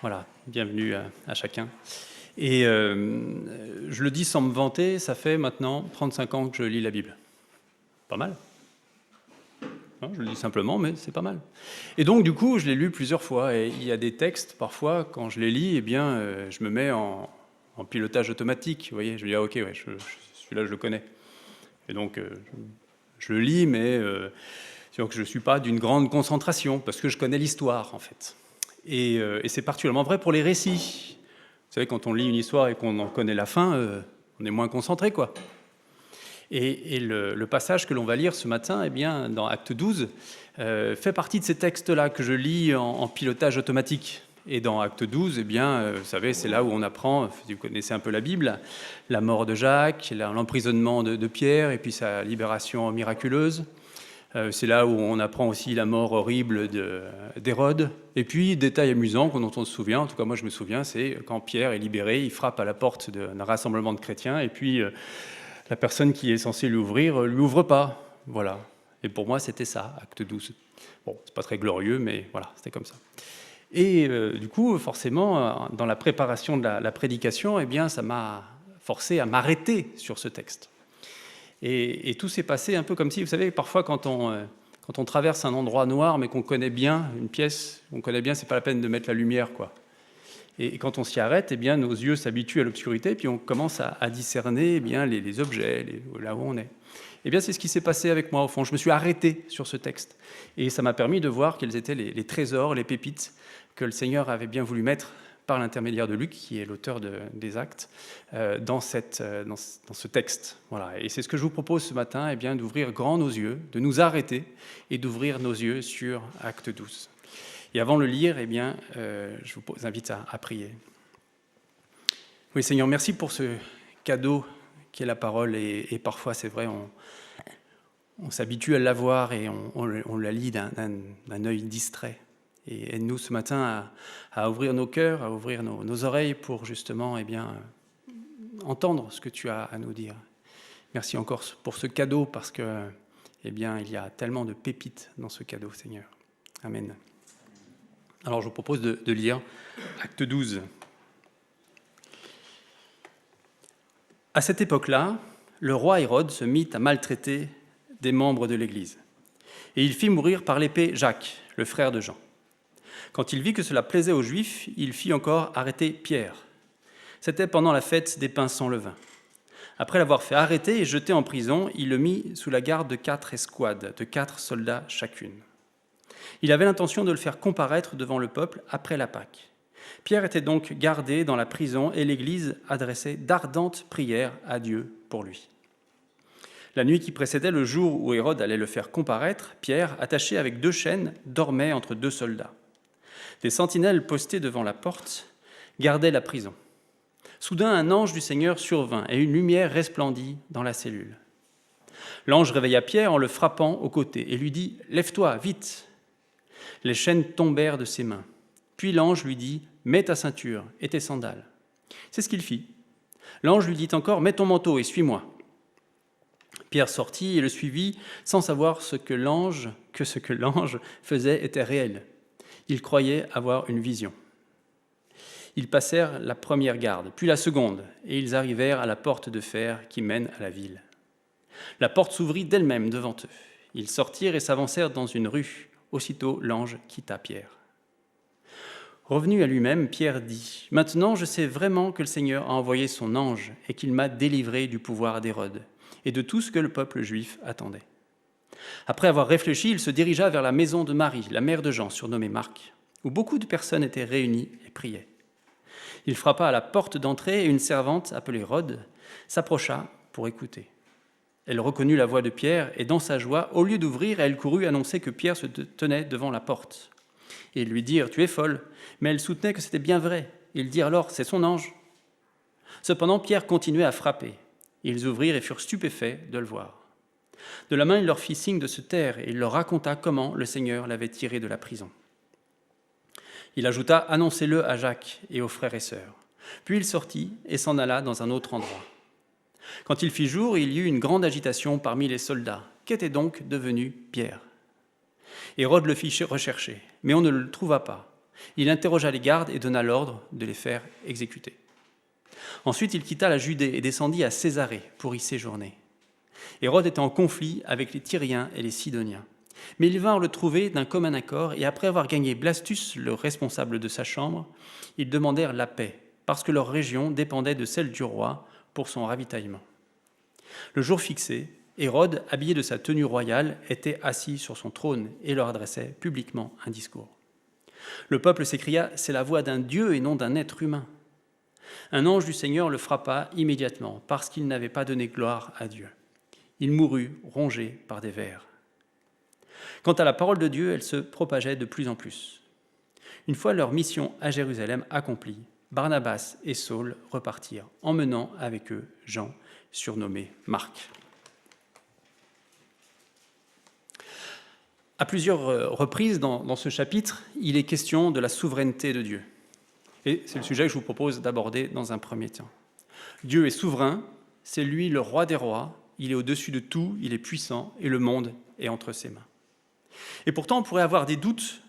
Voilà, bienvenue à chacun. Et je le dis sans me vanter, ça fait maintenant 35 ans que je lis la Bible. Pas mal. Hein, je le dis simplement, mais c'est pas mal. Et donc, du coup, je l'ai lu plusieurs fois. Et il y a des textes, parfois, quand je les lis, eh bien, je me mets en pilotage automatique. Vous voyez, je me dis, ah, ok, ouais, celui-là, je le connais. Et donc, je le lis, mais c'est-à-dire que je ne suis pas d'une grande concentration, parce que je connais l'histoire, en fait. Et c'est particulièrement vrai pour les récits. Vous savez, quand on lit une histoire et qu'on en connaît la fin, on est moins concentré, quoi. Et le passage que l'on va lire ce matin, eh bien, dans Acte 12, fait partie de ces textes-là que je lis en pilotage automatique. Et dans Acte 12, eh bien, vous savez, c'est là où on apprend, si vous connaissez un peu la Bible, la mort de Jacques, l'emprisonnement de Pierre, et puis sa libération miraculeuse. C'est là où on apprend aussi la mort horrible d'Hérode. Et puis, détail amusant dont on se souvient, en tout cas moi je me souviens, c'est quand Pierre est libéré, il frappe à la porte d'un rassemblement de chrétiens, et puis la personne qui est censée lui ouvre pas. Voilà. Et pour moi, c'était ça, Acte 12. Bon, c'est pas très glorieux, mais voilà, c'était comme ça. Et du coup, forcément, dans la préparation de la prédication, eh bien, ça m'a forcé à m'arrêter sur ce texte. Et tout s'est passé un peu comme si, vous savez, parfois quand on traverse un endroit noir, mais qu'on connaît bien, une pièce, on connaît bien, c'est pas la peine de mettre la lumière, quoi. Et quand on s'y arrête, eh bien, nos yeux s'habituent à l'obscurité, puis on commence à discerner eh bien, les objets, là où on est. Eh bien, c'est ce qui s'est passé avec moi, au fond. Je me suis arrêté sur ce texte. Et ça m'a permis de voir quels étaient les trésors, les pépites que le Seigneur avait bien voulu mettre par l'intermédiaire de Luc, qui est l'auteur des Actes, dans ce texte. Voilà. Et c'est ce que je vous propose ce matin, eh bien, d'ouvrir grand nos yeux, de nous arrêter et d'ouvrir nos yeux sur Acte 12. Et avant de le lire, eh bien, je vous invite à prier. Oui, Seigneur, merci pour ce cadeau qui est la parole. Et parfois, c'est vrai, on s'habitue à la voir et on la lit d'un œil distrait. Et aide-nous ce matin à ouvrir nos cœurs, à ouvrir nos oreilles pour justement eh bien, entendre ce que tu as à nous dire. Merci encore pour ce cadeau parce que eh bien, il y a tellement de pépites dans ce cadeau, Seigneur. Amen. Alors je vous propose de lire Acte 12. À cette époque-là, le roi Hérode se mit à maltraiter des membres de l'Église. Et il fit mourir par l'épée Jacques, le frère de Jean. Quand il vit que cela plaisait aux Juifs, il fit encore arrêter Pierre. C'était pendant la fête des pains sans levain. Après l'avoir fait arrêter et jeter en prison, il le mit sous la garde de 4 escouades, de 4 soldats chacune. Il avait l'intention de le faire comparaître devant le peuple après la Pâque. Pierre était donc gardé dans la prison et l'Église adressait d'ardentes prières à Dieu pour lui. La nuit qui précédait le jour où Hérode allait le faire comparaître, Pierre, attaché avec 2 chaînes, dormait entre 2 soldats. Des sentinelles postées devant la porte gardaient la prison. Soudain, un ange du Seigneur survint et une lumière resplendit dans la cellule. L'ange réveilla Pierre en le frappant au côté et lui dit « Lève-toi, vite !» Les chaînes tombèrent de ses mains. Puis l'ange lui dit « Mets ta ceinture et tes sandales. » C'est ce qu'il fit. L'ange lui dit encore « Mets ton manteau et suis-moi. » Pierre sortit et le suivit sans savoir que ce que l'ange faisait était réel. Il croyait avoir une vision. Ils passèrent la première garde, puis la seconde, et ils arrivèrent à la porte de fer qui mène à la ville. La porte s'ouvrit d'elle-même devant eux. Ils sortirent et s'avancèrent dans une rue. Aussitôt, l'ange quitta Pierre. Revenu à lui-même, Pierre dit « Maintenant, je sais vraiment que le Seigneur a envoyé son ange et qu'il m'a délivré du pouvoir d'Hérode et de tout ce que le peuple juif attendait. » Après avoir réfléchi, il se dirigea vers la maison de Marie, la mère de Jean, surnommée Marc, où beaucoup de personnes étaient réunies et priaient. Il frappa à la porte d'entrée et une servante, appelée Rhode, s'approcha pour écouter. Elle reconnut la voix de Pierre et dans sa joie, au lieu d'ouvrir, elle courut annoncer que Pierre se tenait devant la porte. Et ils lui dirent « Tu es folle !» Mais elle soutenait que c'était bien vrai. Ils dirent alors « C'est son ange !» Cependant, Pierre continuait à frapper. Ils ouvrirent et furent stupéfaits de le voir. De la main, il leur fit signe de se taire et il leur raconta comment le Seigneur l'avait tiré de la prison. Il ajouta « Annoncez-le à Jacques et aux frères et sœurs. » Puis il sortit et s'en alla dans un autre endroit. Quand il fit jour, il y eut une grande agitation parmi les soldats. Qu'était donc devenu Pierre ? Hérode le fit rechercher, mais on ne le trouva pas. Il interrogea les gardes et donna l'ordre de les faire exécuter. Ensuite, il quitta la Judée et descendit à Césarée pour y séjourner. Hérode était en conflit avec les Tyriens et les Sidoniens. Mais ils vinrent le trouver d'un commun accord, et après avoir gagné Blastus, le responsable de sa chambre, ils demandèrent la paix, parce que leur région dépendait de celle du roi pour son ravitaillement. Le jour fixé, Hérode, habillé de sa tenue royale, était assis sur son trône et leur adressait publiquement un discours. Le peuple s'écria « C'est la voix d'un Dieu et non d'un être humain ». Un ange du Seigneur le frappa immédiatement, parce qu'il n'avait pas donné gloire à Dieu. Il mourut rongé par des vers. Quant à la parole de Dieu, elle se propageait de plus en plus. Une fois leur mission à Jérusalem accomplie, Barnabas et Saul repartirent, emmenant avec eux Jean, surnommé Marc. À plusieurs reprises dans ce chapitre, il est question de la souveraineté de Dieu. Et c'est le sujet que je vous propose d'aborder dans un premier temps. Dieu est souverain, c'est lui le roi des rois, il est au-dessus de tout, il est puissant et le monde est entre ses mains. Et pourtant, on pourrait avoir des doutes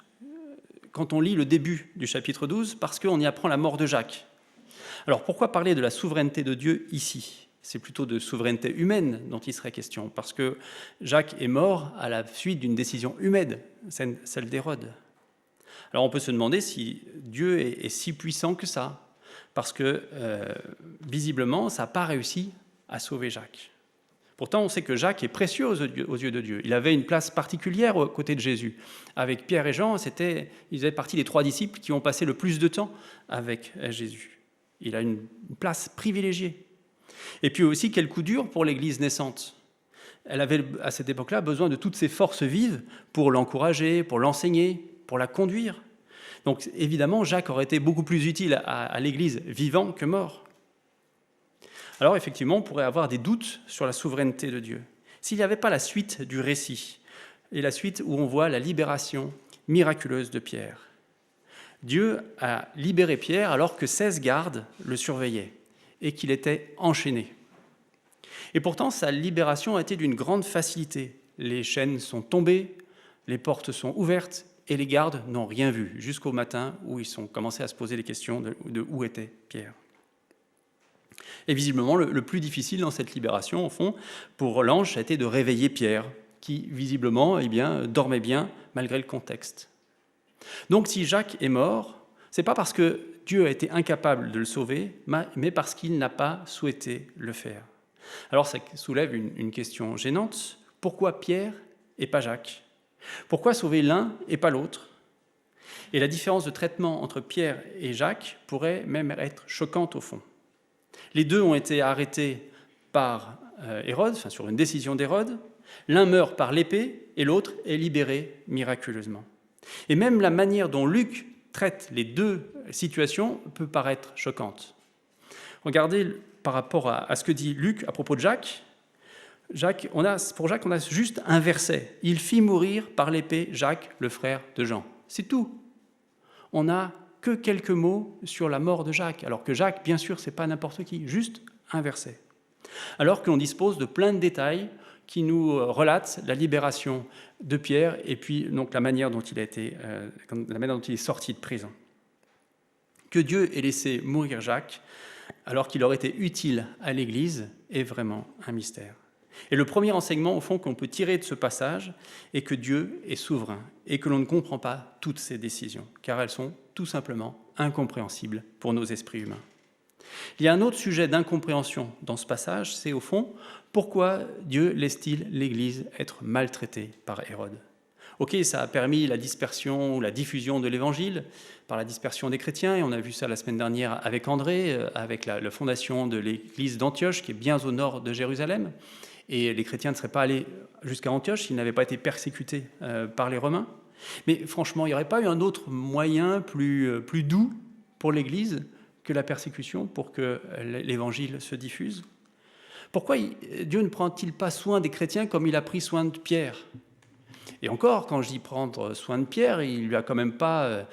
quand on lit le début du chapitre 12, parce qu'on y apprend la mort de Jacques. Alors pourquoi parler de la souveraineté de Dieu ici ? C'est plutôt de souveraineté humaine dont il serait question, parce que Jacques est mort à la suite d'une décision humaine, celle d'Hérode. Alors on peut se demander si Dieu est si puissant que ça, parce que visiblement, ça n'a pas réussi à sauver Jacques. Pourtant, on sait que Jacques est précieux aux yeux de Dieu. Il avait une place particulière aux côtés de Jésus. Avec Pierre et Jean, ils faisaient partie des 3 disciples qui ont passé le plus de temps avec Jésus. Il a une place privilégiée. Et puis aussi, quel coup dur pour l'Église naissante. Elle avait, à cette époque-là, besoin de toutes ses forces vives pour l'encourager, pour l'enseigner, pour la conduire. Donc, évidemment, Jacques aurait été beaucoup plus utile à l'Église vivant que mort. Alors, effectivement, on pourrait avoir des doutes sur la souveraineté de Dieu. S'il n'y avait pas la suite du récit, et la suite où on voit la libération miraculeuse de Pierre. Dieu a libéré Pierre alors que 16 gardes le surveillaient et qu'il était enchaîné. Et pourtant, sa libération a été d'une grande facilité. Les chaînes sont tombées, les portes sont ouvertes et les gardes n'ont rien vu jusqu'au matin où ils ont commencé à se poser des questions de où était Pierre. Et visiblement, le plus difficile dans cette libération, au fond, pour l'ange, ça a été de réveiller Pierre, qui visiblement dormait bien malgré le contexte. Donc si Jacques est mort, ce n'est pas parce que Dieu a été incapable de le sauver, mais parce qu'il n'a pas souhaité le faire. Alors ça soulève une question gênante. Pourquoi Pierre et pas Jacques ? Pourquoi sauver l'un et pas l'autre ? Et la différence de traitement entre Pierre et Jacques pourrait même être choquante au fond. Les deux ont été arrêtés par Hérode, sur une décision d'Hérode. L'un meurt par l'épée et l'autre est libéré miraculeusement. Et même la manière dont Luc traite les deux situations peut paraître choquante. Regardez par rapport à ce que dit Luc à propos de Jacques. Pour Jacques, on a juste un verset. Il fit mourir par l'épée Jacques, le frère de Jean. C'est tout. On n'a que quelques mots sur la mort de Jacques, alors que Jacques, bien sûr, c'est pas n'importe qui, juste un verset. Alors que l'on dispose de plein de détails qui nous relatent la libération de Pierre et puis donc la manière dont il est sorti de prison. Que Dieu ait laissé mourir Jacques alors qu'il aurait été utile à l'Église est vraiment un mystère. Et le premier enseignement, au fond, qu'on peut tirer de ce passage est que Dieu est souverain et que l'on ne comprend pas toutes ses décisions, car elles sont tout simplement incompréhensibles pour nos esprits humains. Il y a un autre sujet d'incompréhension dans ce passage, c'est au fond, pourquoi Dieu laisse-t-il l'Église être maltraitée par Hérode ? Ok, ça a permis la dispersion ou la diffusion de l'Évangile par la dispersion des chrétiens, et on a vu ça la semaine dernière avec André, avec la fondation de l'Église d'Antioche, qui est bien au nord de Jérusalem. Et les chrétiens ne seraient pas allés jusqu'à Antioche s'ils n'avaient pas été persécutés par les Romains. Mais franchement, il n'y aurait pas eu un autre moyen plus doux pour l'Église que la persécution pour que l'Évangile se diffuse ? Pourquoi Dieu ne prend-il pas soin des chrétiens comme il a pris soin de Pierre ? Et encore, quand je dis prendre soin de Pierre, il ne lui a quand même pas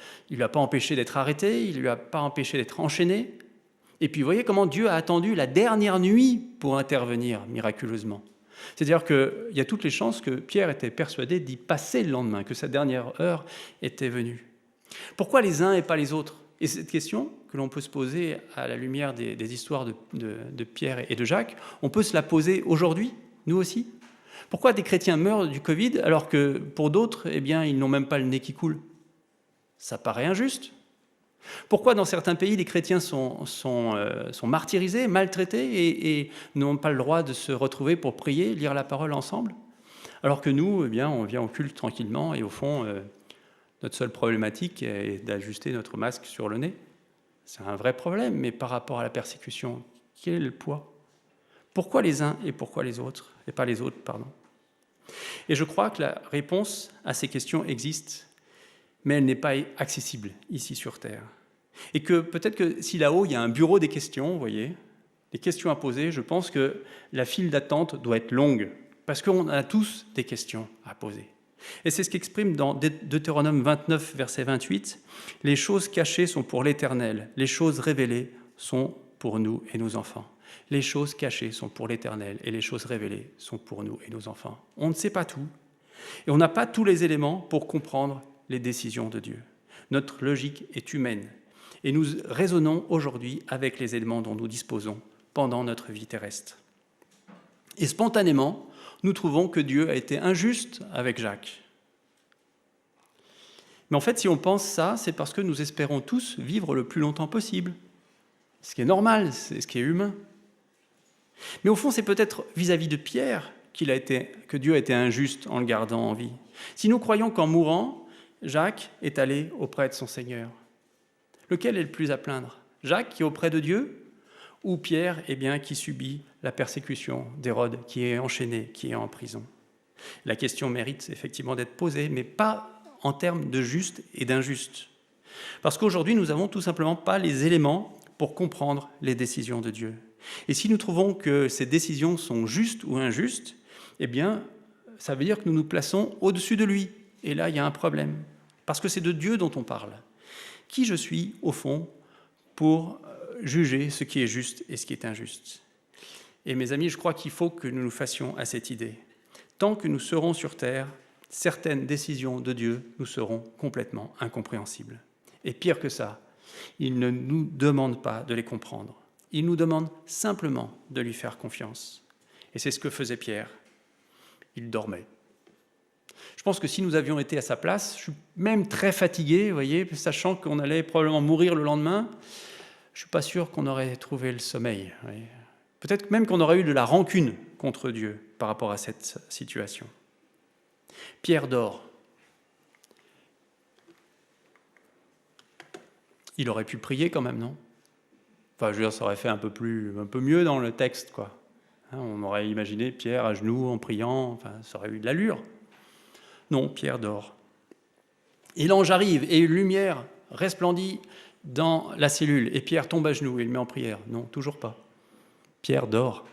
empêché d'être arrêté, il ne lui a pas empêché d'être enchaîné. Et puis, vous voyez comment Dieu a attendu la dernière nuit pour intervenir miraculeusement. C'est-à-dire qu'il y a toutes les chances que Pierre était persuadé d'y passer le lendemain, que sa dernière heure était venue. Pourquoi les uns et pas les autres? Et cette question que l'on peut se poser à la lumière des histoires de Pierre et de Jacques, on peut se la poser aujourd'hui, nous aussi. Pourquoi des chrétiens meurent du Covid alors que pour d'autres, eh bien, ils n'ont même pas le nez qui coule? Ça paraît injuste. Pourquoi dans certains pays, les chrétiens sont martyrisés, maltraités et n'ont pas le droit de se retrouver pour prier, lire la parole ensemble? Alors que nous, eh bien, on vient au culte tranquillement et au fond, notre seule problématique est d'ajuster notre masque sur le nez. C'est un vrai problème, mais par rapport à la persécution, quel est le poids? Pourquoi les uns et pourquoi les autres? Et pas les autres, pardon. Et je crois que la réponse à ces questions existe, mais elle n'est pas accessible ici sur Terre. Et que peut-être que si là-haut, il y a un bureau des questions, vous voyez, des questions à poser, je pense que la file d'attente doit être longue, parce qu'on a tous des questions à poser. Et c'est ce qu'exprime dans Deutéronome 29, verset 28, « Les choses cachées sont pour l'Éternel, les choses révélées sont pour nous et nos enfants. » Les choses cachées sont pour l'Éternel et les choses révélées sont pour nous et nos enfants. On ne sait pas tout et on n'a pas tous les éléments pour comprendre les décisions de Dieu. Notre logique est humaine et nous raisonnons aujourd'hui avec les éléments dont nous disposons pendant notre vie terrestre. Et spontanément, nous trouvons que Dieu a été injuste avec Jacques. Mais en fait, si on pense ça, c'est parce que nous espérons tous vivre le plus longtemps possible. Ce qui est normal, c'est ce qui est humain. Mais au fond, c'est peut-être vis-à-vis de Pierre que Dieu a été injuste en le gardant en vie. Si nous croyons qu'en mourant, Jacques est allé auprès de son Seigneur, lequel est le plus à plaindre? Jacques qui est auprès de Dieu ou Pierre qui subit la persécution d'Hérode, qui est enchaîné, qui est en prison? La question mérite effectivement d'être posée, mais pas en termes de juste et d'injuste. Parce qu'aujourd'hui, nous n'avons tout simplement pas les éléments pour comprendre les décisions de Dieu. Et si nous trouvons que ces décisions sont justes ou injustes, ça veut dire que nous nous plaçons au-dessus de lui. Et là, il y a un problème. Parce que c'est de Dieu dont on parle. Qui je suis, au fond, pour juger ce qui est juste et ce qui est injuste? Et mes amis, je crois qu'il faut que nous nous fassions à cette idée. Tant que nous serons sur terre, certaines décisions de Dieu nous seront complètement incompréhensibles. Et pire que ça, il ne nous demande pas de les comprendre. Il nous demande simplement de lui faire confiance. Et c'est ce que faisait Pierre. Il dormait. Je pense que si nous avions été à sa place, je suis même très fatigué, vous voyez, sachant qu'on allait probablement mourir le lendemain, je ne suis pas sûr qu'on aurait trouvé le sommeil. Voyez. Peut-être même qu'on aurait eu de la rancune contre Dieu par rapport à cette situation. Pierre dort. Il aurait pu prier quand même, non? Enfin, je veux dire, ça aurait fait un peu mieux dans le texte, quoi. On aurait imaginé Pierre à genoux en priant, enfin, ça aurait eu de l'allure. Non, Pierre dort. Et l'ange arrive et une lumière resplendit dans la cellule et Pierre tombe à genoux et il met en prière. Non, toujours pas. Pierre dort.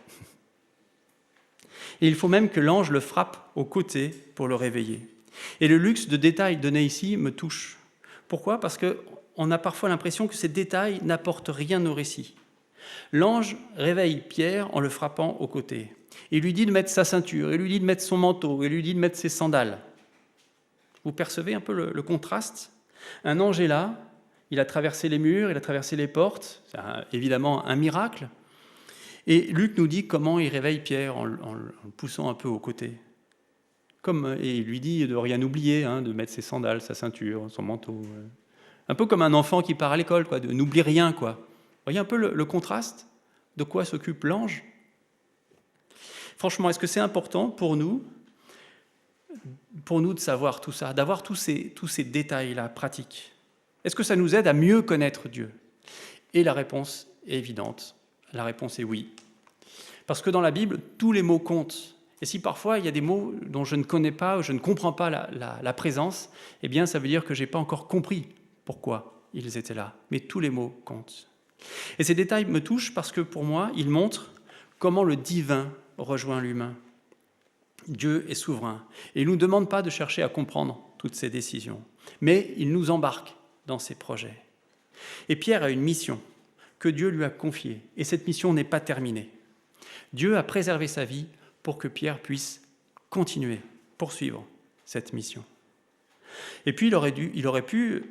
Et il faut même que l'ange le frappe au côté pour le réveiller. Et le luxe de détails donné ici me touche. Pourquoi? Parce qu'on a parfois l'impression que ces détails n'apportent rien au récit. L'ange réveille Pierre en le frappant au côté. Il lui dit de mettre sa ceinture, il lui dit de mettre son manteau, il lui dit de mettre ses sandales. Vous percevez un peu le contraste? Un ange est là, il a traversé les murs, il a traversé les portes, c'est évidemment un miracle. Et Luc nous dit comment il réveille Pierre en le poussant un peu au côté. Et il lui dit de ne rien oublier, de mettre ses sandales, sa ceinture, son manteau. Un peu comme un enfant qui part à l'école, quoi, de n'oublie rien, quoi. Vous voyez un peu le contraste? De quoi s'occupe l'ange? Franchement, est-ce que c'est important pour nous de savoir tout ça, d'avoir tous ces détails-là pratiques? Est-ce que ça nous aide à mieux connaître Dieu? Et la réponse est évidente. La réponse est oui. Parce que dans la Bible, tous les mots comptent. Et si parfois il y a des mots dont je ne connais pas ou je ne comprends pas la présence, ça veut dire que je n'ai pas encore compris pourquoi ils étaient là. Mais tous les mots comptent. Et ces détails me touchent parce que pour moi, ils montrent comment le divin rejoint l'humain. Dieu est souverain. Et il ne nous demande pas de chercher à comprendre toutes ses décisions, mais il nous embarque dans ses projets. Et Pierre a une mission que Dieu lui a confiée, et cette mission n'est pas terminée. Dieu a préservé sa vie pour que Pierre puisse continuer, poursuivre cette mission. Et puis il aurait pu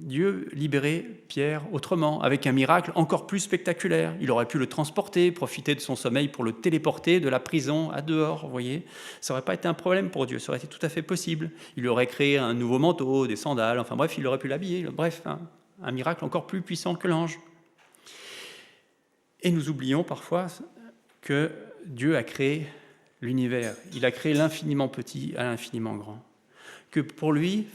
Dieu libérait Pierre autrement, avec un miracle encore plus spectaculaire. Il aurait pu le transporter, profiter de son sommeil pour le téléporter de la prison à dehors, vous voyez. Ça n'aurait pas été un problème pour Dieu, ça aurait été tout à fait possible. Il aurait créé un nouveau manteau, des sandales, enfin bref, il aurait pu l'habiller. Bref, un miracle encore plus puissant que l'ange. Et nous oublions parfois que Dieu a créé l'univers. Il a créé l'infiniment petit à l'infiniment grand. Que pour lui,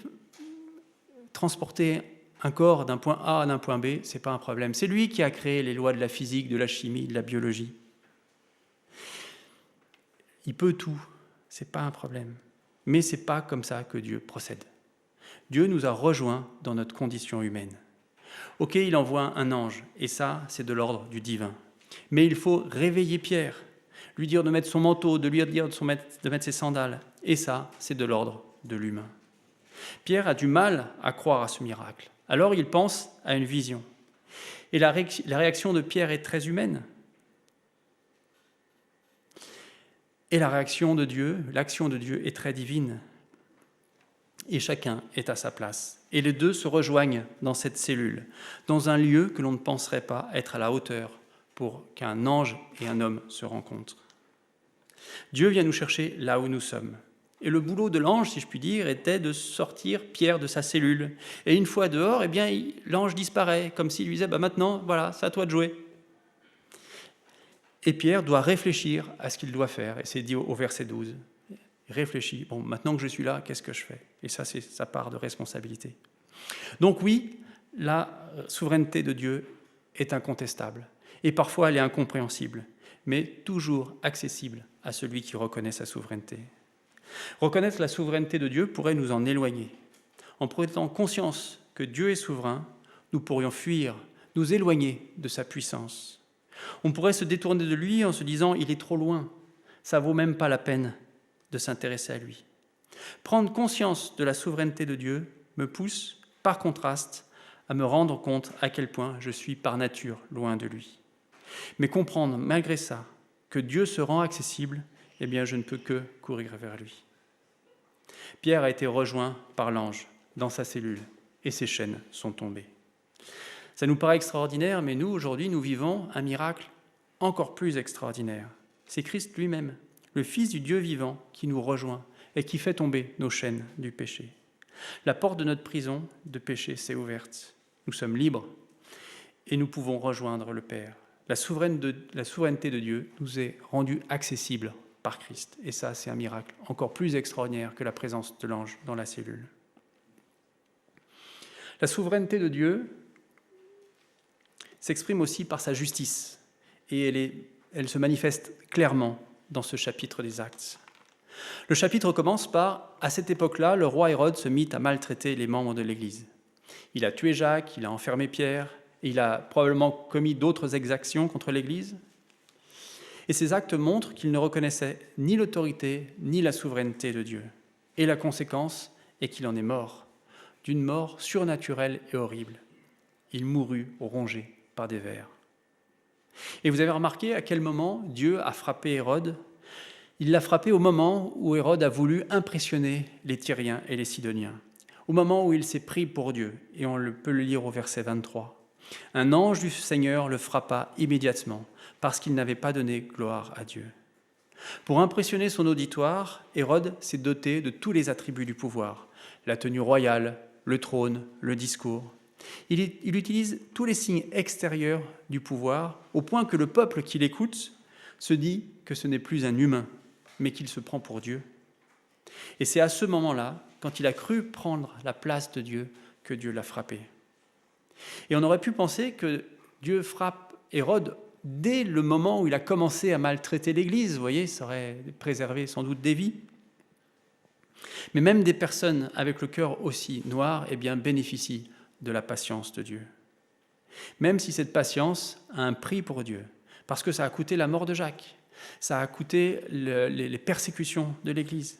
transporter un corps d'un point A à un point B, ce n'est pas un problème. C'est lui qui a créé les lois de la physique, de la chimie, de la biologie. Il peut tout, ce n'est pas un problème. Mais ce n'est pas comme ça que Dieu procède. Dieu nous a rejoints dans notre condition humaine. Ok, il envoie un ange, et ça, c'est de l'ordre du divin. Mais il faut réveiller Pierre, lui dire de mettre son manteau, de lui dire de mettre ses sandales, et ça, c'est de l'ordre de l'humain. Pierre a du mal à croire à ce miracle. Alors il pense à une vision. Et la réaction de Pierre est très humaine. Et la réaction de Dieu, l'action de Dieu est très divine. Et chacun est à sa place. Et les deux se rejoignent dans cette cellule, dans un lieu que l'on ne penserait pas être à la hauteur pour qu'un ange et un homme se rencontrent. Dieu vient nous chercher là où nous sommes. Et le boulot de l'ange, si je puis dire, était de sortir Pierre de sa cellule. Et une fois dehors, eh bien, l'ange disparaît, comme s'il lui disait maintenant, voilà, c'est à toi de jouer. Et Pierre doit réfléchir à ce qu'il doit faire. Et c'est dit au verset 12. Il réfléchit, bon, maintenant que je suis là, qu'est-ce que je fais? Et ça, c'est sa part de responsabilité. Donc oui, la souveraineté de Dieu est incontestable. Et parfois, elle est incompréhensible, mais toujours accessible à celui qui reconnaît sa souveraineté. Reconnaître la souveraineté de Dieu pourrait nous en éloigner. En prenant conscience que Dieu est souverain, nous pourrions fuir, nous éloigner de sa puissance. On pourrait se détourner de lui en se disant « il est trop loin, ça ne vaut même pas la peine de s'intéresser à lui ». Prendre conscience de la souveraineté de Dieu me pousse, par contraste, à me rendre compte à quel point je suis par nature loin de lui. Mais comprendre malgré ça que Dieu se rend accessible, eh bien je ne peux que courir vers lui. Pierre a été rejoint par l'ange dans sa cellule et ses chaînes sont tombées. Ça nous paraît extraordinaire, mais nous, aujourd'hui, nous vivons un miracle encore plus extraordinaire. C'est Christ lui-même, le Fils du Dieu vivant, qui nous rejoint et qui fait tomber nos chaînes du péché. La porte de notre prison de péché s'est ouverte. Nous sommes libres et nous pouvons rejoindre le Père. La souveraineté de Dieu nous est rendue accessible par Christ. Et ça, c'est un miracle encore plus extraordinaire que la présence de l'ange dans la cellule. La souveraineté de Dieu s'exprime aussi par sa justice. Et elle se manifeste clairement dans ce chapitre des Actes. Le chapitre commence par « À cette époque-là, le roi Hérode se mit à maltraiter les membres de l'Église. Il a tué Jacques, il a enfermé Pierre, et il a probablement commis d'autres exactions contre l'Église. Et ces actes montrent qu'il ne reconnaissait ni l'autorité ni la souveraineté de Dieu. Et la conséquence est qu'il en est mort, d'une mort surnaturelle et horrible. Il mourut rongé par des vers. Et vous avez remarqué à quel moment Dieu a frappé Hérode? Il l'a frappé au moment où Hérode a voulu impressionner les Tyriens et les Sidoniens, au moment où il s'est pris pour Dieu, et on peut le lire au verset 23. Un ange du Seigneur le frappa immédiatement, parce qu'il n'avait pas donné gloire à Dieu. Pour impressionner son auditoire, Hérode s'est doté de tous les attributs du pouvoir, la tenue royale, le trône, le discours. Il utilise tous les signes extérieurs du pouvoir, au point que le peuple qui l'écoute se dit que ce n'est plus un humain, mais qu'il se prend pour Dieu. Et c'est à ce moment-là, quand il a cru prendre la place de Dieu, que Dieu l'a frappé. Et on aurait pu penser que Dieu frappe Hérode dès le moment où il a commencé à maltraiter l'Église. Vous voyez, ça aurait préservé sans doute des vies. Mais même des personnes avec le cœur aussi noir eh bien, bénéficient de la patience de Dieu. Même si cette patience a un prix pour Dieu, parce que ça a coûté la mort de Jacques, ça a coûté les persécutions de l'Église.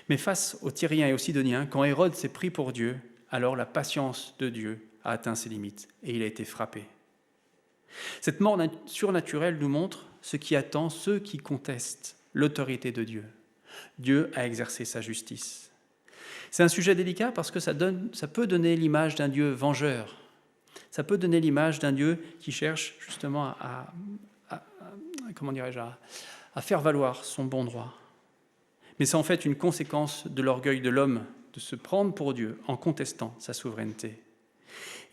Mais face aux Tyriens et aux Sidoniens, quand Hérode s'est pris pour Dieu, alors la patience de Dieu a atteint ses limites et il a été frappé. Cette mort surnaturelle nous montre ce qui attend ceux qui contestent l'autorité de Dieu. Dieu a exercé sa justice. C'est un sujet délicat parce que ça peut donner l'image d'un Dieu vengeur. Ça peut donner l'image d'un Dieu qui cherche justement à faire valoir son bon droit. Mais c'est en fait une conséquence de l'orgueil de l'homme de se prendre pour Dieu en contestant sa souveraineté.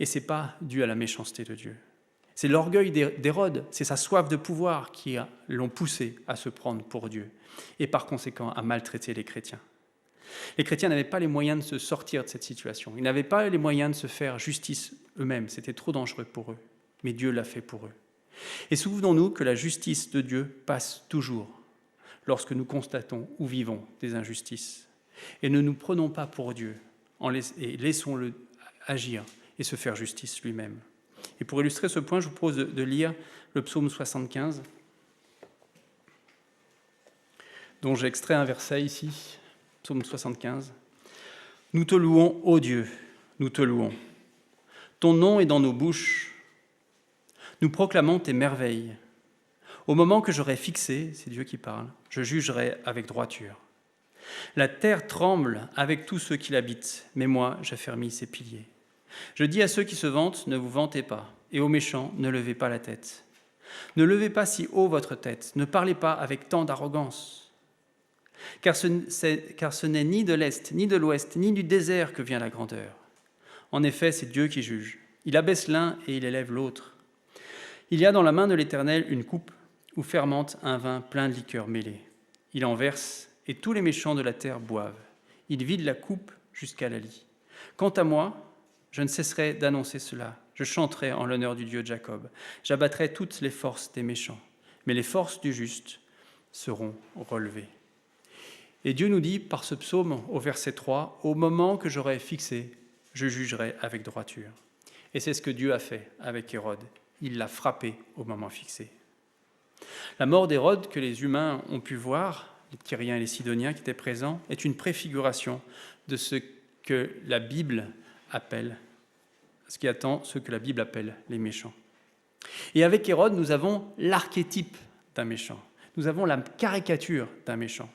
Et ce n'est pas dû à la méchanceté de Dieu. C'est l'orgueil d'Hérode, c'est sa soif de pouvoir qui l'ont poussé à se prendre pour Dieu et par conséquent à maltraiter les chrétiens. Les chrétiens n'avaient pas les moyens de se sortir de cette situation. Ils n'avaient pas les moyens de se faire justice eux-mêmes. C'était trop dangereux pour eux. Mais Dieu l'a fait pour eux. Et souvenons-nous que la justice de Dieu passe toujours lorsque nous constatons ou vivons des injustices. Et ne nous prenons pas pour Dieu et laissons-le agir et se faire justice lui-même. Et pour illustrer ce point, je vous propose de lire le psaume 75, dont j'ai extrait un verset ici. Psaume 75. « Nous te louons, ô Dieu, nous te louons. Ton nom est dans nos bouches. Nous proclamons tes merveilles. Au moment que j'aurai fixé, c'est Dieu qui parle, je jugerai avec droiture. La terre tremble avec tous ceux qui l'habitent, mais moi, j'affermis ses piliers. Je dis à ceux qui se vantent, ne vous vantez pas, et aux méchants, ne levez pas la tête. Ne levez pas si haut votre tête, ne parlez pas avec tant d'arrogance. Car ce n'est ni de l'Est, ni de l'Ouest, ni du désert que vient la grandeur. En effet, c'est Dieu qui juge. Il abaisse l'un et il élève l'autre. Il y a dans la main de l'Éternel une coupe où fermente un vin plein de liqueur mêlée. Il en verse et tous les méchants de la terre boivent. Il vide la coupe jusqu'à la lie. Quant à moi, je ne cesserai d'annoncer cela. Je chanterai en l'honneur du Dieu de Jacob. J'abattrai toutes les forces des méchants. Mais les forces du juste seront relevées. Et Dieu nous dit par ce psaume au verset 3, « Au moment que j'aurai fixé, je jugerai avec droiture. » Et c'est ce que Dieu a fait avec Hérode. Il l'a frappé au moment fixé. La mort d'Hérode que les humains ont pu voir, les Tyriens et les Sidoniens qui étaient présents, est une préfiguration de ce que la Bible appelle, ce qui attend ce que la Bible appelle les méchants. Et avec Hérode, nous avons l'archétype d'un méchant. Nous avons la caricature d'un méchant.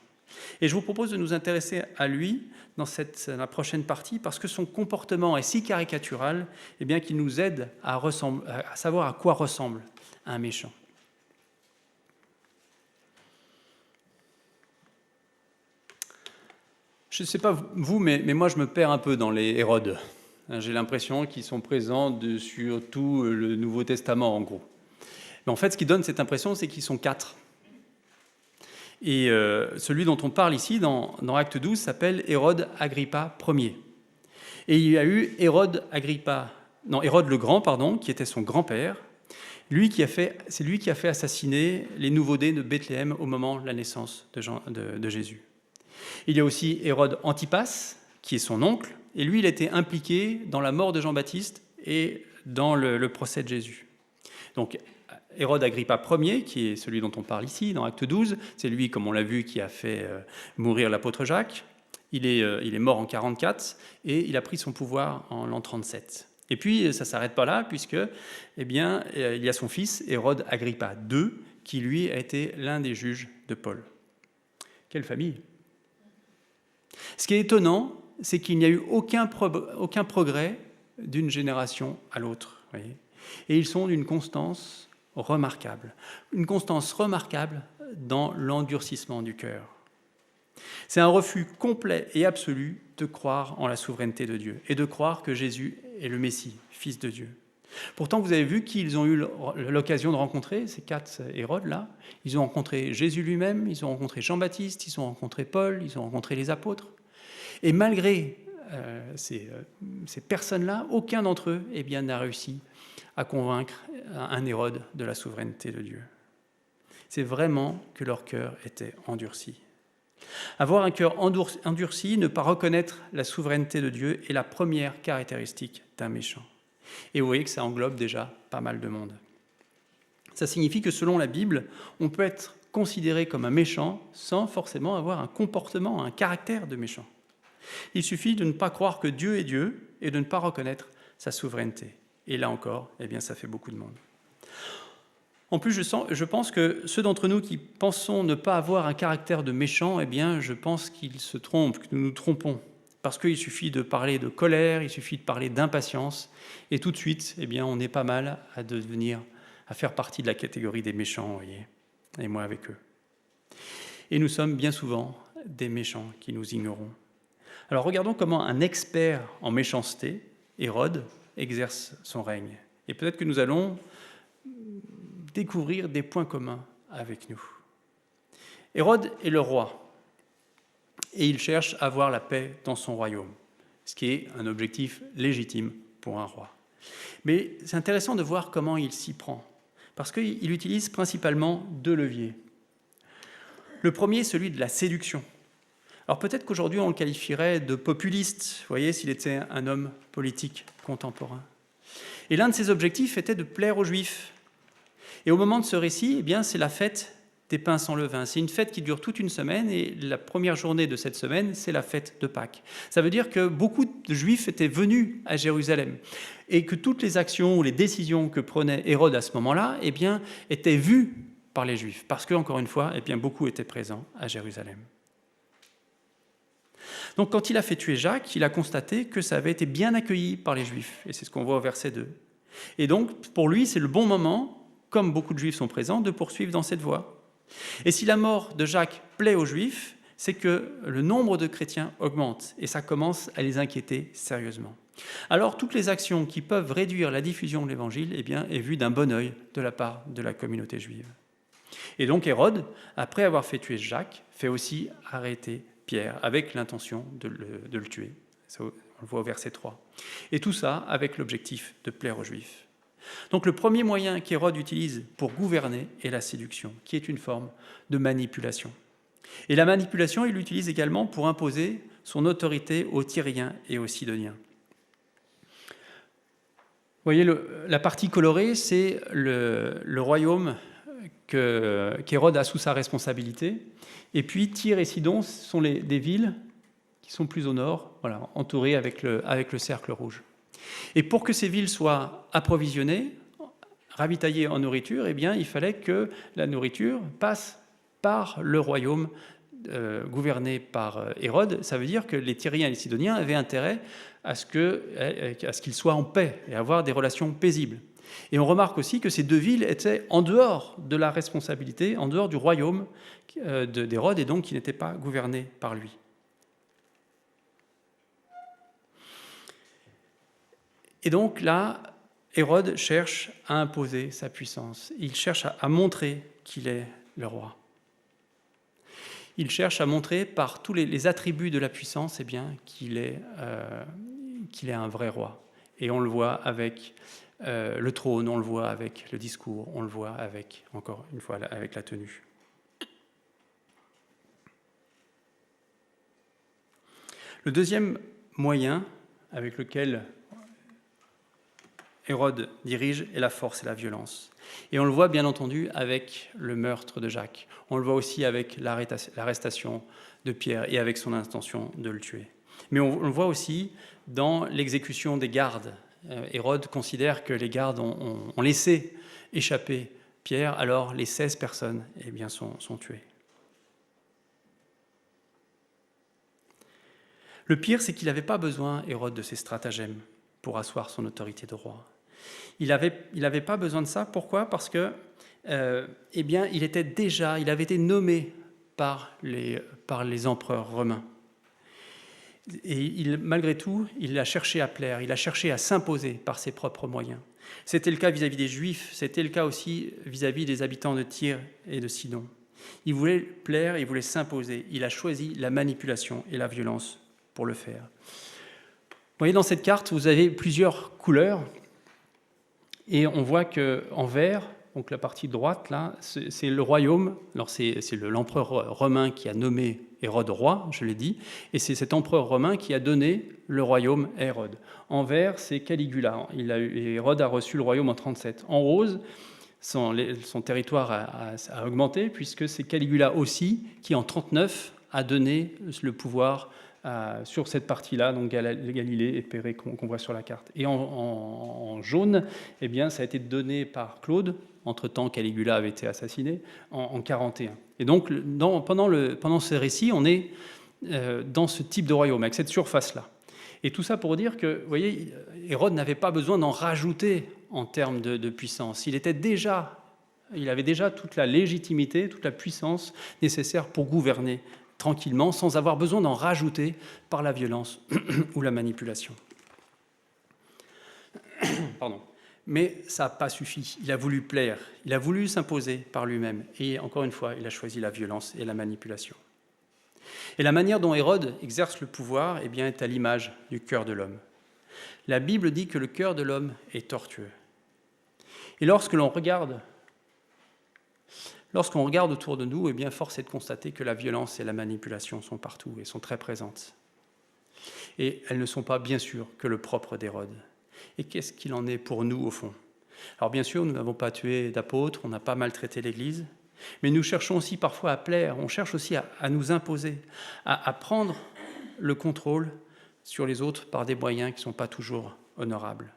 Et je vous propose de nous intéresser à lui dans la prochaine partie parce que son comportement est si caricatural qu'il nous aide à savoir à quoi ressemble un méchant. Je ne sais pas vous, mais moi je me perds un peu dans les Hérodes. J'ai l'impression qu'ils sont présents sur tout le Nouveau Testament en gros. Mais en fait, ce qui donne cette impression, c'est qu'ils sont 4. Et celui dont on parle ici, dans Acte 12, s'appelle Hérode Agrippa Ier. Et il y a eu Hérode le Grand, qui était son grand-père. C'est lui qui a fait assassiner les nouveau-nés de Bethléem au moment de la naissance de Jésus. Il y a aussi Hérode Antipas, qui est son oncle, et lui, il a été impliqué dans la mort de Jean-Baptiste et dans le procès de Jésus. Donc, Hérode Agrippa Ier, qui est celui dont on parle ici, dans Acte 12, c'est lui, comme on l'a vu, qui a fait mourir l'apôtre Jacques. Il est mort en 44 et il a pris son pouvoir en l'an 37. Et puis, ça ne s'arrête pas là, puisque il y a son fils, Hérode Agrippa II, qui, lui, a été l'un des juges de Paul. Quelle famille! Ce qui est étonnant, c'est qu'il n'y a eu aucun progrès d'une génération à l'autre. Voyez. Et ils sont d'une constance remarquable. Une constance remarquable dans l'endurcissement du cœur. C'est un refus complet et absolu de croire en la souveraineté de Dieu et de croire que Jésus est le Messie, Fils de Dieu. Pourtant, vous avez vu qu'ils ont eu l'occasion de rencontrer, ces 4 Hérodes-là. Ils ont rencontré Jésus lui-même, ils ont rencontré Jean-Baptiste, ils ont rencontré Paul, ils ont rencontré les apôtres. Et malgré ces personnes-là, aucun d'entre eux n'a réussi à convaincre un Hérode de la souveraineté de Dieu. C'est vraiment que leur cœur était endurci. Avoir un cœur endurci, ne pas reconnaître la souveraineté de Dieu est la première caractéristique d'un méchant. Et vous voyez que ça englobe déjà pas mal de monde. Ça signifie que selon la Bible, on peut être considéré comme un méchant sans forcément avoir un comportement, un caractère de méchant. Il suffit de ne pas croire que Dieu est Dieu et de ne pas reconnaître sa souveraineté. Et là encore, ça fait beaucoup de monde. En plus, je pense que ceux d'entre nous qui pensons ne pas avoir un caractère de méchant, je pense qu'ils se trompent, que nous nous trompons. Parce qu'il suffit de parler de colère, il suffit de parler d'impatience, et tout de suite, eh bien, on est pas mal à faire partie de la catégorie des méchants, vous voyez, et moi avec eux. Et nous sommes bien souvent des méchants qui nous ignorons. Alors regardons comment un expert en méchanceté, Hérode, exerce son règne. Et peut-être que nous allons découvrir des points communs avec nous. Hérode est le roi, et il cherche à avoir la paix dans son royaume, ce qui est un objectif légitime pour un roi. Mais c'est intéressant de voir comment il s'y prend, parce qu'il utilise principalement 2 leviers. Le premier, celui de la séduction. Alors peut-être qu'aujourd'hui on le qualifierait de populiste, vous voyez, s'il était un homme politique contemporain. Et l'un de ses objectifs était de plaire aux Juifs. Et au moment de ce récit, eh bien, c'est la fête des pains sans levain. C'est une fête qui dure toute une semaine, et la première journée de cette semaine, c'est la fête de Pâques. Ça veut dire que beaucoup de Juifs étaient venus à Jérusalem, et que toutes les actions ou les décisions que prenait Hérode à ce moment-là, eh bien, étaient vues par les Juifs, parce que, encore une fois, eh bien, beaucoup étaient présents à Jérusalem. Donc quand il a fait tuer Jacques, il a constaté que ça avait été bien accueilli par les Juifs, et c'est ce qu'on voit au verset 2. Et donc, pour lui, c'est le bon moment, comme beaucoup de Juifs sont présents, de poursuivre dans cette voie. Et si la mort de Jacques plaît aux Juifs, c'est que le nombre de chrétiens augmente, et ça commence à les inquiéter sérieusement. Alors, toutes les actions qui peuvent réduire la diffusion de l'Évangile, eh bien, est vue d'un bon œil de la part de la communauté juive. Et donc Hérode, après avoir fait tuer Jacques, fait aussi arrêter Pierre, avec l'intention de le tuer. Ça, on le voit au verset 3. Et tout ça avec l'objectif de plaire aux Juifs. Donc le premier moyen qu'Hérode utilise pour gouverner est la séduction, qui est une forme de manipulation. Et la manipulation, il l'utilise également pour imposer son autorité aux Tyriens et aux Sidoniens. Vous voyez, la partie colorée, c'est le royaume qu'Hérode a sous sa responsabilité. Et puis Tyr et Sidon sont des villes qui sont plus au nord, voilà, entourées avec le cercle rouge. Et pour que ces villes soient approvisionnées, ravitaillées en nourriture, eh bien, il fallait que la nourriture passe par le royaume gouverné par Hérode. Ça veut dire que les Tyriens et les Sidoniens avaient intérêt à ce qu'ils soient en paix et avoir des relations paisibles. Et on remarque aussi que ces 2 villes étaient en dehors de la responsabilité, en dehors du royaume d'Hérode, et donc qui n'étaient pas gouvernées par lui. Et donc là, Hérode cherche à imposer sa puissance. Il cherche à montrer qu'il est le roi. Il cherche à montrer par tous les attributs de la puissance, eh bien, qu'il est un vrai roi. Et on le voit avec le trône, on le voit avec le discours, on le voit avec, encore une fois, avec la tenue. Le deuxième moyen avec lequel Hérode dirige est la force et la violence. Et on le voit bien entendu avec le meurtre de Jacques. On le voit aussi avec l'arrestation de Pierre et avec son intention de le tuer. Mais on le voit aussi dans l'exécution des gardes. Hérode considère que les gardes ont laissé échapper Pierre, alors les 16 personnes eh bien, sont tuées. Le pire, c'est qu'il n'avait pas besoin, Hérode, de ces stratagèmes pour asseoir son autorité de roi. Il avait pas besoin de ça. Pourquoi ? Parce que, eh bien, il avait été nommé par les empereurs romains. Et malgré tout, il a cherché à plaire, il a cherché à s'imposer par ses propres moyens. C'était le cas vis-à-vis des Juifs, c'était le cas aussi vis-à-vis des habitants de Tyr et de Sidon. Il voulait plaire, il voulait s'imposer. Il a choisi la manipulation et la violence pour le faire. Vous voyez, dans cette carte, vous avez plusieurs couleurs. Et on voit qu'en vert, donc la partie droite, là, c'est le royaume. Alors c'est l'empereur romain qui a nommé Hérode roi, je l'ai dit, et c'est cet empereur romain qui a donné le royaume à Hérode. En vert, c'est Caligula. Hérode a reçu le royaume en 37. En rose, son territoire a augmenté, puisque c'est Caligula aussi qui, en 39, a donné le pouvoir sur cette partie-là, donc Galilée et Pérée qu'on voit sur la carte. Et en jaune, eh bien, ça a été donné par Claude. Entre-temps, Caligula avait été assassiné en 41. Et donc, pendant ce récit, on est dans ce type de royaume, avec cette surface-là. Et tout ça pour dire que, vous voyez, Hérode n'avait pas besoin d'en rajouter en termes de puissance. Il avait déjà toute la légitimité, toute la puissance nécessaire pour gouverner tranquillement, sans avoir besoin d'en rajouter par la violence ou la manipulation. Pardon. Mais ça n'a pas suffi. Il a voulu plaire, il a voulu s'imposer par lui-même. Et encore une fois, il a choisi la violence et la manipulation. Et la manière dont Hérode exerce le pouvoir est à l'image du cœur de l'homme. La Bible dit que le cœur de l'homme est tortueux. Et lorsqu'on regarde autour de nous, force est de constater que la violence et la manipulation sont partout et sont très présentes. Et elles ne sont pas, bien sûr, que le propre d'Hérode. Et qu'est-ce qu'il en est pour nous, au fond ? Alors bien sûr, nous n'avons pas tué d'apôtres, on n'a pas maltraité l'Église, mais nous cherchons aussi parfois à plaire, on cherche aussi à nous imposer, à prendre le contrôle sur les autres par des moyens qui ne sont pas toujours honorables.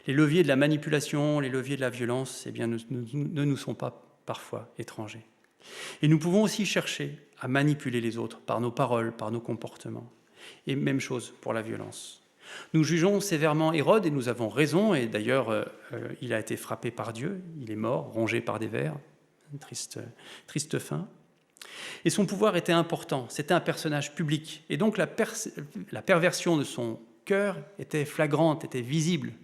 Les leviers de la manipulation, les leviers de la violence, ne nous sont pas parfois étrangers. Et nous pouvons aussi chercher à manipuler les autres par nos paroles, par nos comportements. Et même chose pour la violence. Nous jugeons sévèrement Hérode et nous avons raison, et d'ailleurs il a été frappé par Dieu, il est mort, rongé par des vers, une triste fin. Et son pouvoir était important, c'était un personnage public, et donc la perversion de son cœur était flagrante, était visible.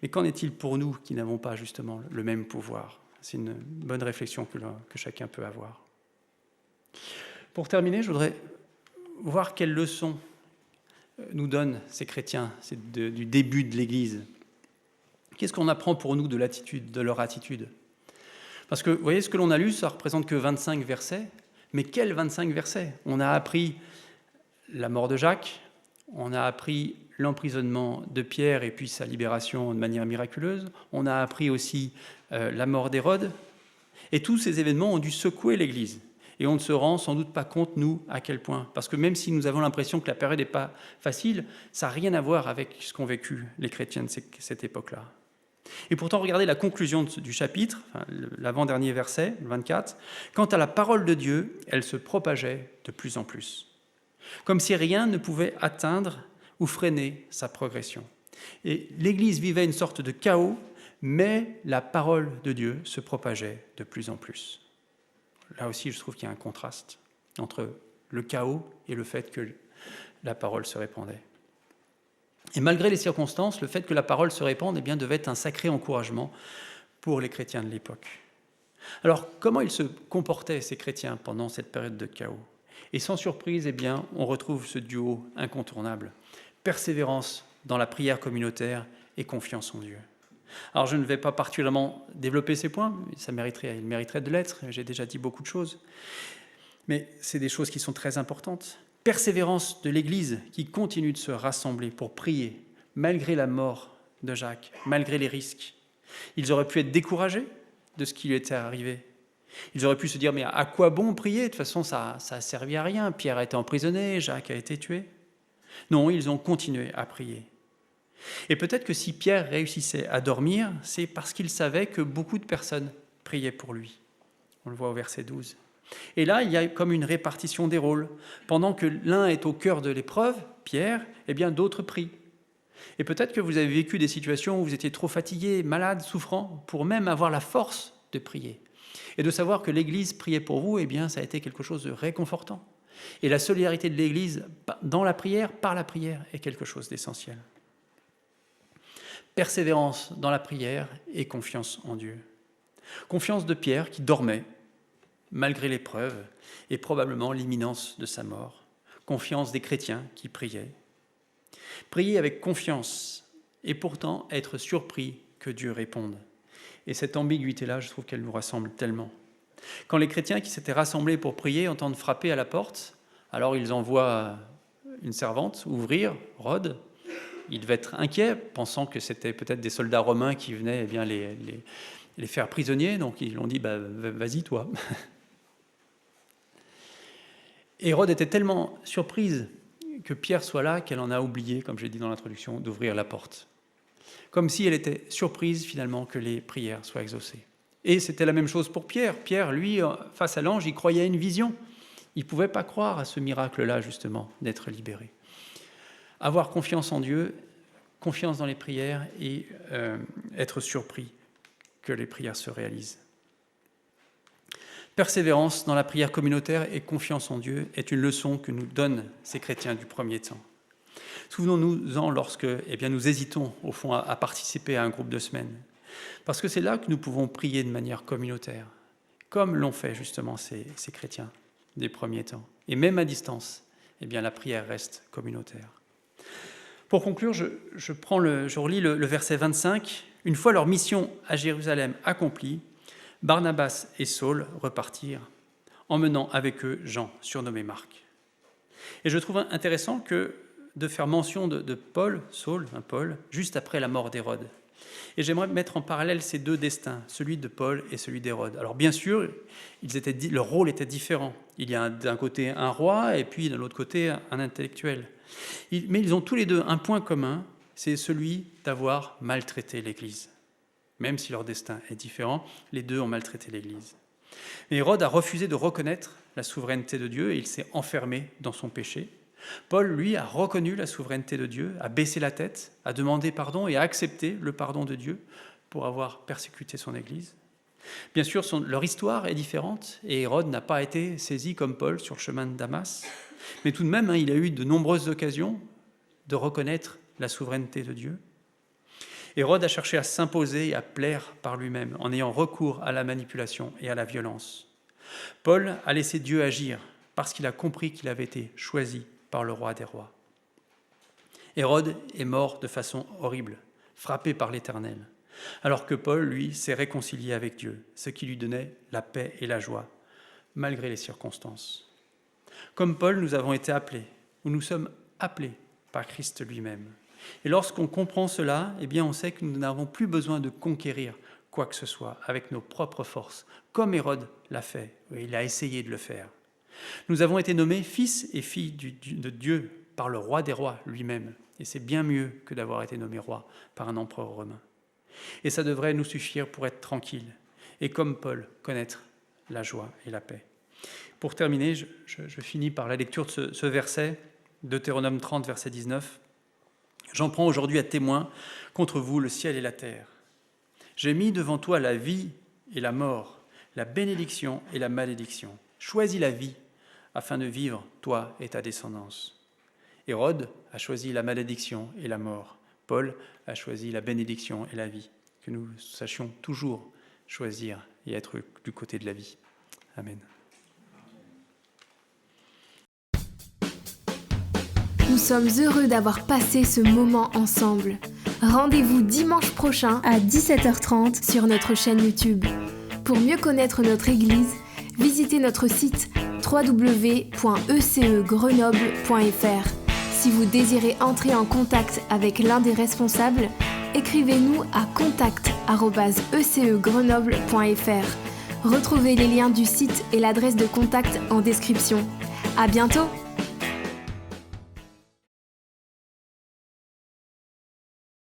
Mais qu'en est-il pour nous qui n'avons pas justement le même pouvoir ? C'est une bonne réflexion que chacun peut avoir. Pour terminer, je voudrais voir quelles leçons nous donnent ces chrétiens du début de l'Église. Qu'est-ce qu'on apprend pour nous de leur attitude ? Parce que, vous voyez, ce que l'on a lu, ça ne représente que 25 versets, mais quels 25 versets ? On a appris la mort de Jacques, on a appris l'emprisonnement de Pierre et puis sa libération de manière miraculeuse, on a appris aussi la mort d'Hérode, et tous ces événements ont dû secouer l'Église. Et on ne se rend sans doute pas compte, nous, à quel point. Parce que même si nous avons l'impression que la période n'est pas facile, ça n'a rien à voir avec ce qu'ont vécu les chrétiens de cette époque-là. Et pourtant, regardez la conclusion du chapitre, l'avant-dernier verset, le 24. « Quant à la parole de Dieu, elle se propageait de plus en plus, comme si rien ne pouvait atteindre ou freiner sa progression. Et l'Église vivait une sorte de chaos, mais la parole de Dieu se propageait de plus en plus. » Là aussi, je trouve qu'il y a un contraste entre le chaos et le fait que la parole se répandait. Et malgré les circonstances, le fait que la parole se répande devait être un sacré encouragement pour les chrétiens de l'époque. Alors, comment ils se comportaient, ces chrétiens, pendant cette période de chaos ? Et sans surprise, on retrouve ce duo incontournable. Persévérance dans la prière communautaire et confiance en Dieu. Alors, je ne vais pas particulièrement développer ces points, il mériterait de l'être, j'ai déjà dit beaucoup de choses, mais c'est des choses qui sont très importantes. Persévérance de l'Église qui continue de se rassembler pour prier, malgré la mort de Jacques, malgré les risques. Ils auraient pu être découragés de ce qui lui était arrivé. Ils auraient pu se dire, mais à quoi bon prier ? De toute façon, ça n'a servi à rien. Pierre a été emprisonné, Jacques a été tué. Non, ils ont continué à prier. Et peut-être que si Pierre réussissait à dormir, c'est parce qu'il savait que beaucoup de personnes priaient pour lui. On le voit au verset 12. Et là, il y a comme une répartition des rôles. Pendant que l'un est au cœur de l'épreuve, Pierre, d'autres prient. Et peut-être que vous avez vécu des situations où vous étiez trop fatigué, malade, souffrant, pour même avoir la force de prier. Et de savoir que l'Église priait pour vous, ça a été quelque chose de réconfortant. Et la solidarité de l'Église dans la prière, par la prière, est quelque chose d'essentiel. Persévérance dans la prière et confiance en Dieu. Confiance de Pierre qui dormait, malgré l'épreuve, et probablement l'imminence de sa mort. Confiance des chrétiens qui priaient. Prier avec confiance et pourtant être surpris que Dieu réponde. Et cette ambiguïté-là, je trouve qu'elle nous rassemble tellement. Quand les chrétiens qui s'étaient rassemblés pour prier entendent frapper à la porte, alors ils envoient une servante ouvrir, Rhodes. Ils devaient être inquiets, pensant que c'était peut-être des soldats romains qui venaient les faire prisonniers. Donc ils lui ont dit, vas-y toi. Hérode était tellement surprise que Pierre soit là qu'elle en a oublié, comme j'ai dit dans l'introduction, d'ouvrir la porte. Comme si elle était surprise finalement que les prières soient exaucées. Et c'était la même chose pour Pierre. Pierre, lui, face à l'ange, il croyait à une vision. Ils ne pouvaient pas croire à ce miracle-là, justement, d'être libérés. Avoir confiance en Dieu, confiance dans les prières et être surpris que les prières se réalisent. Persévérance dans la prière communautaire et confiance en Dieu est une leçon que nous donnent ces chrétiens du premier temps. Souvenons-nous-en lorsque nous hésitons, au fond, à participer à un groupe de semaine. Parce que c'est là que nous pouvons prier de manière communautaire, comme l'ont fait justement ces chrétiens des premiers temps. Et même à distance, la prière reste communautaire. Pour conclure, je relis le verset 25. « Une fois leur mission à Jérusalem accomplie, Barnabas et Saul repartirent, emmenant avec eux Jean, surnommé Marc. » Et je trouve intéressant de faire mention de Paul, juste après la mort d'Hérode. Et j'aimerais mettre en parallèle ces deux destins, celui de Paul et celui d'Hérode. Alors bien sûr, leur rôle était différent. Il y a d'un côté un roi et puis de l'autre côté un intellectuel. Mais ils ont tous les deux un point commun, c'est celui d'avoir maltraité l'Église. Même si leur destin est différent, les deux ont maltraité l'Église. Mais Hérode a refusé de reconnaître la souveraineté de Dieu et il s'est enfermé dans son péché. Paul, lui, a reconnu la souveraineté de Dieu, a baissé la tête, a demandé pardon et a accepté le pardon de Dieu pour avoir persécuté son Église. Bien sûr, leur histoire est différente et Hérode n'a pas été saisi comme Paul sur le chemin de Damas. Mais tout de même, il a eu de nombreuses occasions de reconnaître la souveraineté de Dieu. Hérode a cherché à s'imposer et à plaire par lui-même en ayant recours à la manipulation et à la violence. Paul a laissé Dieu agir parce qu'il a compris qu'il avait été choisi par le roi des rois. Hérode est mort de façon horrible, frappé par l'Éternel, alors que Paul, lui, s'est réconcilié avec Dieu, ce qui lui donnait la paix et la joie, malgré les circonstances. Comme Paul, nous avons été appelés, ou nous sommes appelés par Christ lui-même. Et lorsqu'on comprend cela, on sait que nous n'avons plus besoin de conquérir quoi que ce soit avec nos propres forces, comme Hérode l'a fait, et il a essayé de le faire. Nous avons été nommés fils et filles de Dieu par le roi des rois lui-même, et c'est bien mieux que d'avoir été nommé roi par un empereur romain. Et ça devrait nous suffire pour être tranquilles, et comme Paul, connaître la joie et la paix. Pour terminer, je finis par la lecture de ce verset, Deutéronome 30, verset 19. « J'en prends aujourd'hui à témoin contre vous le ciel et la terre. J'ai mis devant toi la vie et la mort, la bénédiction et la malédiction. Choisis la vie afin de vivre, toi et ta descendance. » Hérode a choisi la malédiction et la mort. Paul a choisi la bénédiction et la vie. Que nous sachions toujours choisir et être du côté de la vie. Amen. Nous sommes heureux d'avoir passé ce moment ensemble. Rendez-vous dimanche prochain à 17h30 sur notre chaîne YouTube. Pour mieux connaître notre Église, visitez notre site www.ecegrenoble.fr. Si vous désirez entrer en contact avec l'un des responsables, écrivez-nous à contact@ecegrenoble.fr. Retrouvez les liens du site et l'adresse de contact en description. À bientôt!